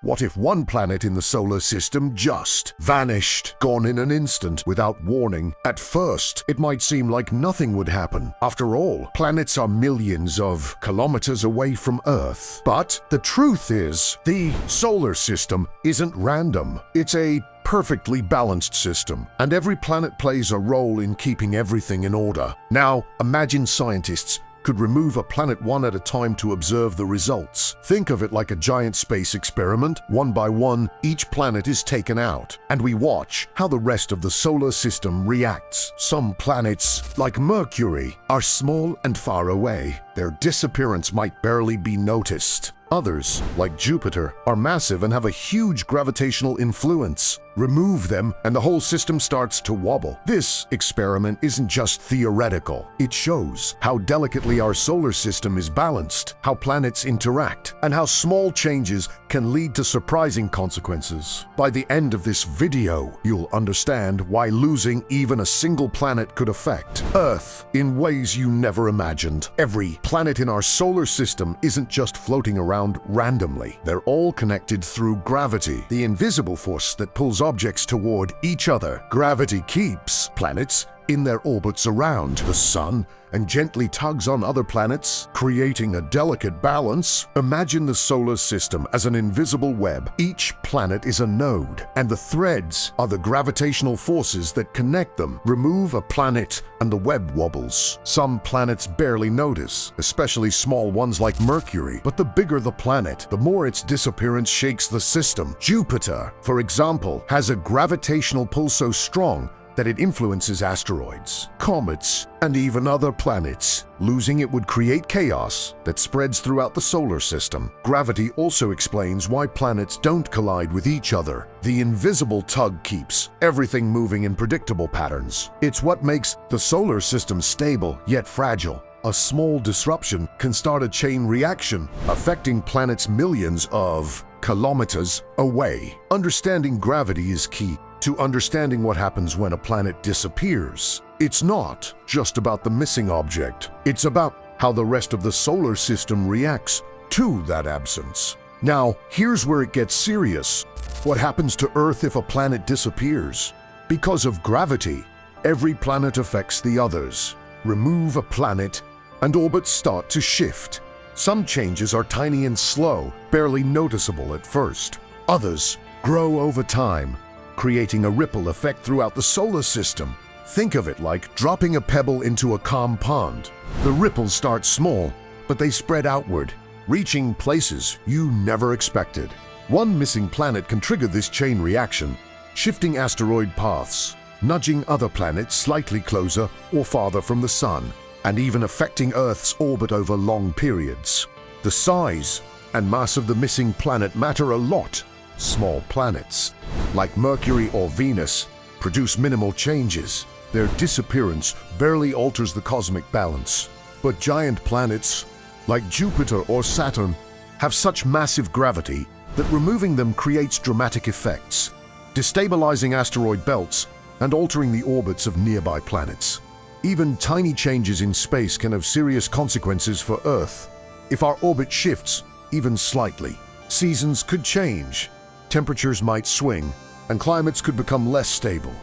What if one planet in the solar system just vanished, gone in an instant without warning? At first, it might seem like nothing would happen. After all, planets are millions of kilometers away from Earth. But the truth is, the solar system isn't random. It's a perfectly balanced system, and every planet plays a role in keeping everything in order. Now, imagine scientists could remove a planet one at a time to observe the results. Think of it like a giant space experiment. One by one, each planet is taken out, and we watch how the rest of the solar system reacts. Some planets, like Mercury, are small and far away. Their disappearance might barely be noticed. Others, like Jupiter, are massive and have a huge gravitational influence. Remove them, and the whole system starts to wobble. This experiment isn't just theoretical. It shows how delicately our solar system is balanced, how planets interact, and how small changes can lead to surprising consequences. By the end of this video, you'll understand why losing even a single planet could affect Earth in ways you never imagined. Every planet in our solar system isn't just floating around randomly. They're all connected through gravity, the invisible force that pulls objects toward each other. Gravity keeps planets in their orbits around the sun and gently tugs on other planets, creating a delicate balance. Imagine the solar system as an invisible web. Each planet is a node, and the threads are the gravitational forces that connect them. Remove a planet, and the web wobbles. Some planets barely notice, especially small ones like Mercury. But the bigger the planet, the more its disappearance shakes the system. Jupiter, for example, has a gravitational pull so strong that it influences asteroids, comets, and even other planets. Losing it would create chaos that spreads throughout the solar system. Gravity also explains why planets don't collide with each other. The invisible tug keeps everything moving in predictable patterns. It's what makes the solar system stable yet fragile. A small disruption can start a chain reaction, affecting planets millions of kilometers away. Understanding gravity is key to understanding what happens when a planet disappears. It's not just about the missing object. It's about how the rest of the solar system reacts to that absence. Now, here's where it gets serious. What happens to Earth if a planet disappears? Because of gravity, every planet affects the others. Remove a planet, and orbits start to shift. Some changes are tiny and slow, barely noticeable at first. Others grow over time, creating a ripple effect throughout the solar system. Think of it like dropping a pebble into a calm pond. The ripples start small, but they spread outward, reaching places you never expected. One missing planet can trigger this chain reaction, shifting asteroid paths, nudging other planets slightly closer or farther from the sun, and even affecting Earth's orbit over long periods. The size and mass of the missing planet matter a lot. Small planets, like Mercury or Venus, produce minimal changes. Their disappearance barely alters the cosmic balance. But giant planets, like Jupiter or Saturn, have such massive gravity that removing them creates dramatic effects, destabilizing asteroid belts and altering the orbits of nearby planets. Even tiny changes in space can have serious consequences for Earth. If our orbit shifts, even slightly, seasons could change, temperatures might swing, and climates could become less stable.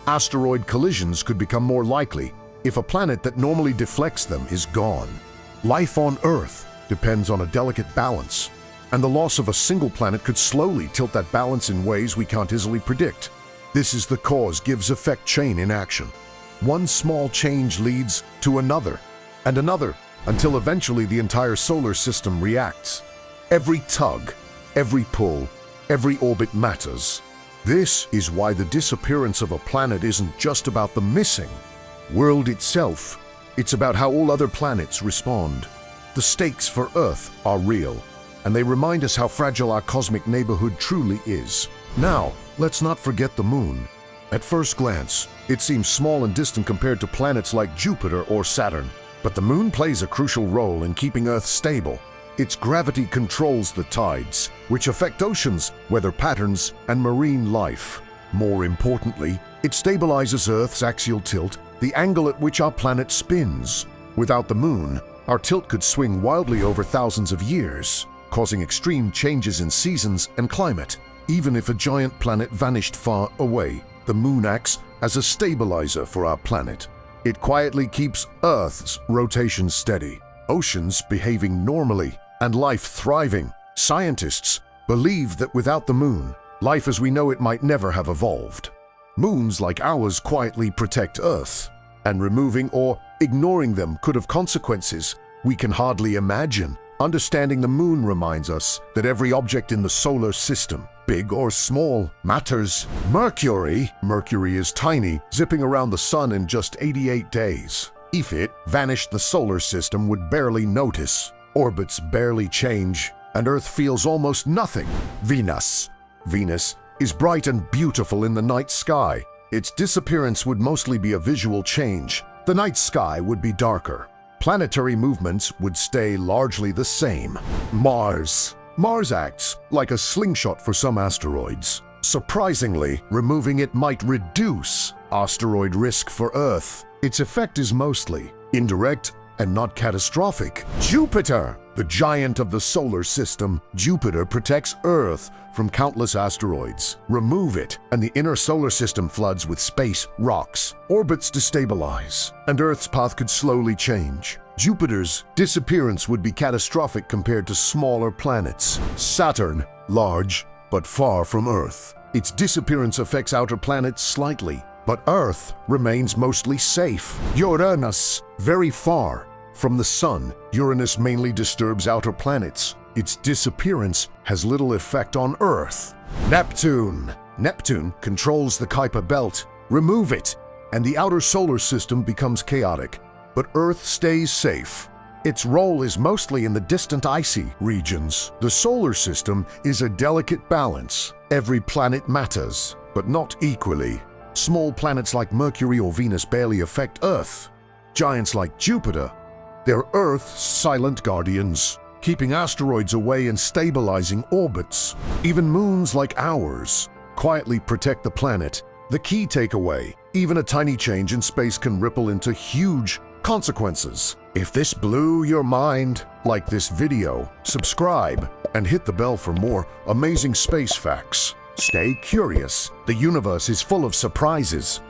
Asteroid collisions could become more likely if a planet that normally deflects them is gone. Life on Earth depends on a delicate balance, and the loss of a single planet could slowly tilt that balance in ways we can't easily predict. This is the cause-gives-effect chain in action. One small change leads to another, and another, until eventually the entire solar system reacts. Every tug, every pull, every orbit matters. This is why the disappearance of a planet isn't just about the missing world itself. It's about how all other planets respond. The stakes for Earth are real, and they remind us how fragile our cosmic neighborhood truly is. Now, let's not forget the Moon. At first glance, it seems small and distant compared to planets like Jupiter or Saturn. But the Moon plays a crucial role in keeping Earth stable. Its gravity controls the tides, which affect oceans, weather patterns, and marine life. More importantly, it stabilizes Earth's axial tilt, the angle at which our planet spins. Without the Moon, our tilt could swing wildly over thousands of years. causing extreme changes in seasons and climate. Even if a giant planet vanished far away, the moon acts as a stabilizer for our planet. It quietly keeps Earth's rotation steady, oceans behaving normally, and life thriving. Scientists believe that without the moon, life as we know it might never have evolved. Moons like ours quietly protect Earth, and removing or ignoring them could have consequences we can hardly imagine. Understanding the moon reminds us that every object in the solar system, big or small, matters. Mercury is tiny, zipping around the sun in just 88 days. If it vanished, the solar system would barely notice. Orbits barely change, and Earth feels almost nothing. Venus is bright and beautiful in the night sky. Its disappearance would mostly be a visual change. The night sky would be darker. Planetary movements would stay largely the same. Mars acts like a slingshot for some asteroids. Surprisingly, removing it might reduce asteroid risk for Earth. Its effect is mostly indirect and not catastrophic. Jupiter, the giant of the solar system, Jupiter protects Earth from countless asteroids. Remove it, and the inner solar system floods with space rocks. Orbits destabilize, and Earth's path could slowly change. Jupiter's disappearance would be catastrophic compared to smaller planets. Saturn, large but far from Earth. Its disappearance affects outer planets slightly, but Earth remains mostly safe. Uranus, very far from the Sun. Uranus mainly disturbs outer planets. Its disappearance has little effect on Earth. Neptune controls the Kuiper belt. Remove it, and the outer solar system becomes chaotic, but Earth stays safe. Its role is mostly in the distant icy regions. The solar system is a delicate balance. Every planet matters, but not equally. Small planets like Mercury or Venus barely affect Earth. Giants like Jupiter, they're Earth's silent guardians, keeping asteroids away and stabilizing orbits. Even moons like ours quietly protect the planet. The key takeaway: even a tiny change in space can ripple into huge consequences. If this blew your mind, like this video, subscribe, and hit the bell for more amazing space facts. Stay curious. The universe is full of surprises.